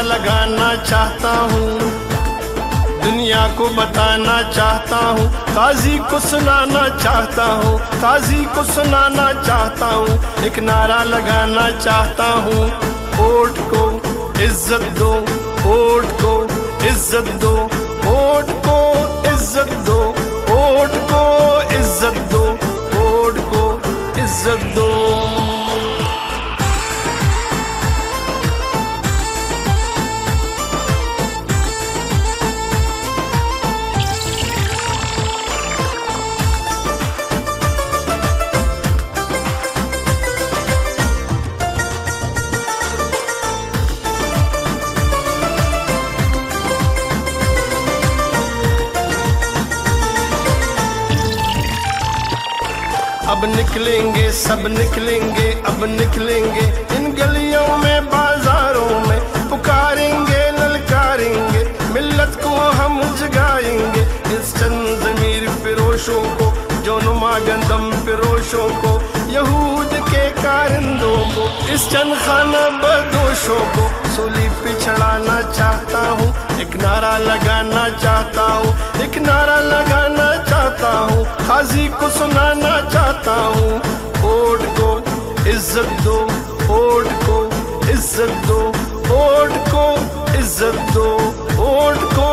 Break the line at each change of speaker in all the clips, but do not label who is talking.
लगाना चाहता हूँ, दुनिया को बताना चाहता हूँ, काजी को सुनाना चाहता हूँ, काजी को सुनाना चाहता हूँ, एक नारा लगाना चाहता हूँ। वोट को इज्जत दो, वोट को इज्जत दो, वोट को इज्जत दो, वोट को इज्जत दो, वोट को इज्जत दो। अब निकलेंगे सब निकलेंगे, अब निकलेंगे इन गलियों में बाजारों में, पुकारेंगे ललकारेंगे, मिल्लत को हम जगाएंगे। इस चंद ज़मीर फिरोशों को, जो नुमा गंदम फिरोशों को, यहूद के कारिंदों को, इस चंद खाना बदोशों को सूली पे चढ़ाना चाहता हूँ, एक नारा लगाना चाहता हूँ, एक नारा लगाना चाहता हूँ, काजी को सुनाना चाहता हूँ। वोट को इज्जत दो, वोट को इज्जत दो, वोट को इज्जत दो, वोट को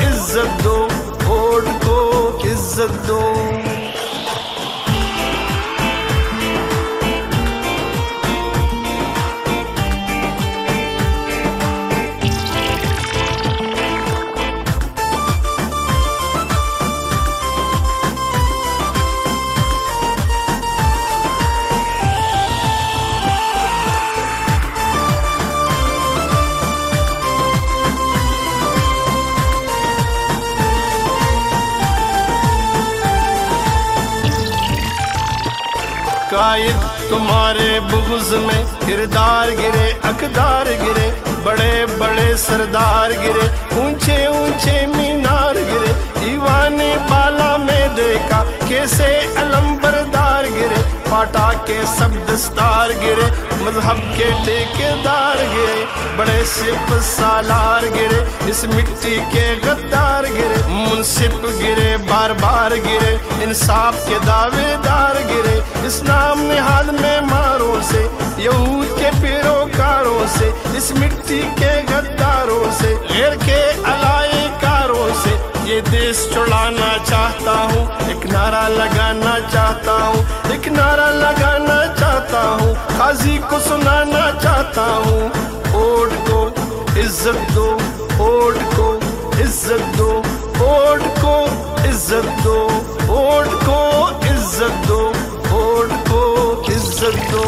इज्जत दो, वोट को इज्जत दो। कायद तुम्हारे बुग़्ज़ में किरदार गिरे, अक़दार गिरे, बड़े बड़े सरदार गिरे, ऊंचे ऊंचे मीनार गिरे, दीवाने बाला में देखा कैसे अलंबरदार गिरे, पाटा के सब दस्तार गिरे, मजहब के ठेकेदार गिरे, बड़े सिप सालार गिरे, इस मिट्टी के गद्दार गिरे, मुंसिफ गिरे, बार बार गिरे, इंसाफ के दावेदार गिरे, इस नाम निहाल में मारों से, यहूद के पैरोकारों से, इस मिट्टी के गद्दारों से, गैर के अलायकारों से ये देश छुड़ाना चाहता हूँ, एक नारा लगाना चाहता हूँ, एक नारा लगाना चाहता हूँ, काजी को सुनाना चाहता हूँ। वोट को इज्जत दो, वोट को इज्जत दो, वोट को इज्जत दो, वोट को इज्जत दो, वोट को इज्जत दो।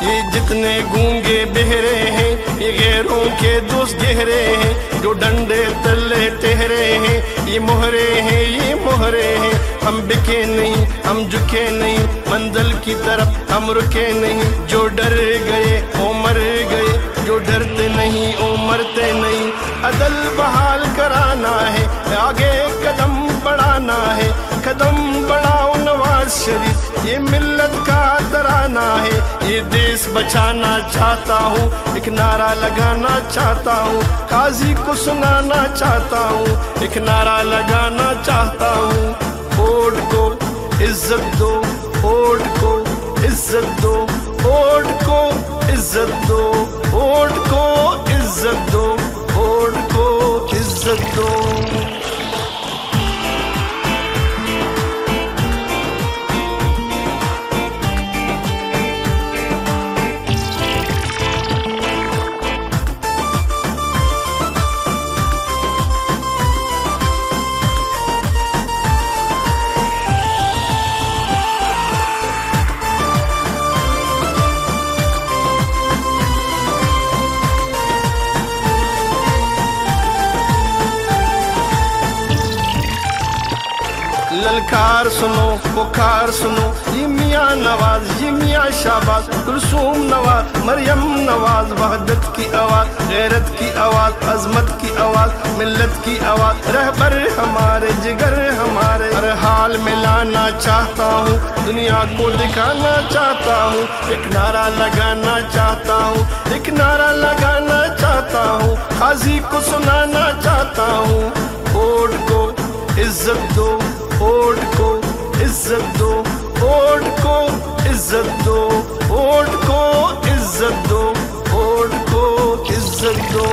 ये जितने गूंगे बहरे हैं, ये गैरों के दोस्त गहरे हैं, जो डंडे तले ठहरे हैं, ये मोहरे हैं, ये मोहरे हैं, हम बिके नहीं, हम झुके नहीं, मंजिल की तरफ हम रुके नहीं, जो डर गए वो मर गए, जो डरते नहीं वो मरते नहीं, अदल बहाल कराना है, आगे कदम बढ़ाना है, कदम बढ़ाओ नवाज शरीफ, ये मिल्लत का तराना है, ये देश बचाना चाहता हूँ, एक नारा लगाना चाहता हूँ, काजी को सुनाना चाहता हूँ, एक नारा लगाना चाहता हूँ। वोट को इज्जत दो, वोट को इज्जत दो, वोट को इज्जत दो, वोट को इज्जत दो, वोट को इज्जत दो। ललकार सुनो पुकार सुनो, ये मियाँ नवाज ये मियाँ शाहबाज, कुलसूम नवाज मरियम नवाज, वहदत की आवाज़ गैरत की आवाज़, अजमत की आवाज़ मिल्लत की आवाज़, रहबर हमारे जिगर हमारे, हर हाल में लाना चाहता हूँ, दुनिया को दिखाना चाहता हूँ, एक नारा लगाना चाहता हूँ, एक नारा लगाना चाहता हूँ, काजी को सुनाना चाहता हूँ। वोट को इज्जत दो, वोट को इज्जत दो, वोट को इज्जत दो, वोट को इज्जत दो, वोट को इज्जत दो।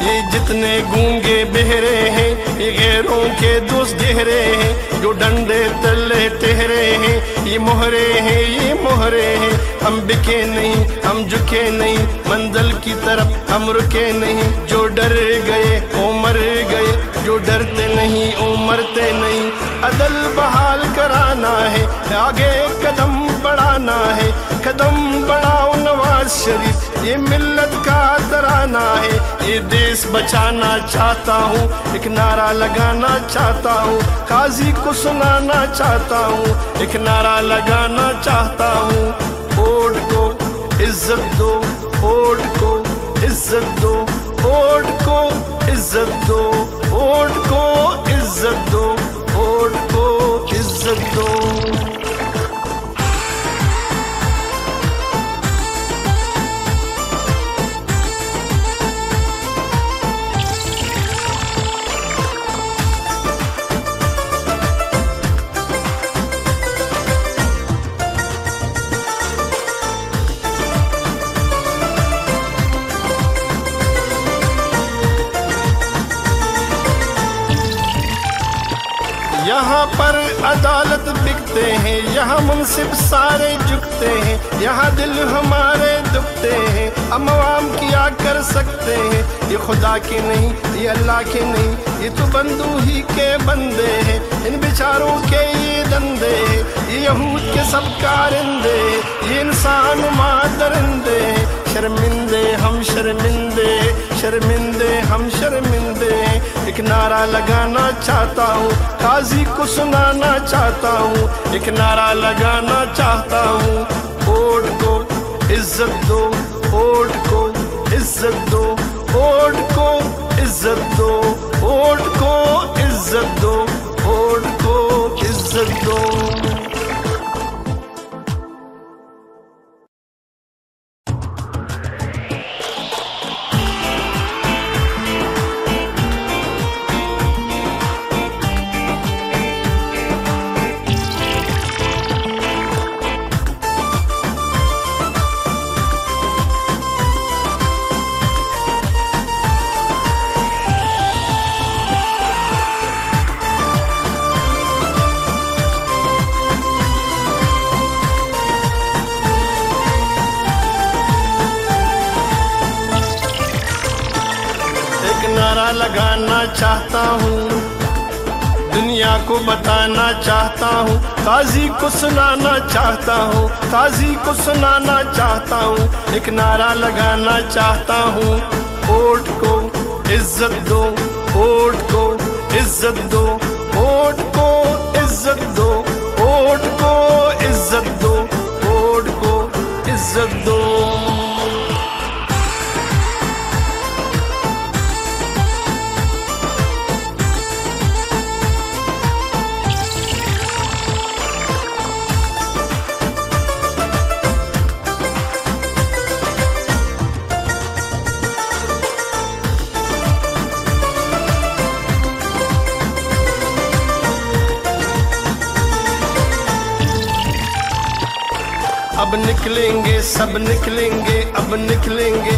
ये जितने गूंगे बहरे हैं, ये गैरों के दोस्त गहरे हैं, जो डंडे तले ठहरे हैं, ये मोहरे हैं ये मोहरे हैं, हम बिके नहीं हम झुके नहीं, मंजिल की तरफ हम रुके नहीं, जो डर गए वो मर गए, जो डरते नहीं वो मरते नहीं, अदल बहाल कराना है, आगे कदम बढ़ाना है, कदम बढ़ाओ नवाज शरीफ, ये मिल्लत का तराना है, ये देश बचाना चाहता हूँ, एक नारा लगाना चाहता हूँ, काजी को सुनाना चाहता हूँ, एक नारा लगाना चाहता हूँ। वोट को इज्जत दो, वोट को इज्जत दो, वोट को इज्जत दो, वोट को इज्जत दो, वोट को इज्जत दो। यहाँ पर अदालत बिकते हैं, यहाँ मुंसिफ सारे झुकते हैं, यहाँ दिल हमारे दुखते हैं, हम आवाम क्या कर सकते हैं, ये खुदा के नहीं ये अल्लाह के नहीं, ये तो बंदू ही के बंदे हैं, इन बेचारों के ये धंधे हैं, ये यहूद के सब कारिंदे, ये इंसान मादरिंदे, शर्मिंदे हम शर्मिंदे, शर्मिंदे हम शर्मिंदे, एक नारा लगाना चाहता हूँ, काजी को सुनाना चाहता हूँ, एक नारा लगाना चाहता हूँ। वोट को इज्जत दो, वोट को इज्जत दो, वोट को इज्जत दो, वोट को इज्जत दो, वोट को इज्जत दो। नारा लगाना चाहता हूँ, दुनिया को बताना चाहता हूँ, काजी को सुनाना चाहता हूँ, काजी को सुनाना चाहता हूँ, एक नारा लगाना चाहता हूँ। वोट को इज्जत दो, वोट को इज्जत दो, वोट को इज्जत दो, वोट को इज्जत दो, वोट को इज्जत दो। अब निकलेंगे सब निकलेंगे, अब निकलेंगे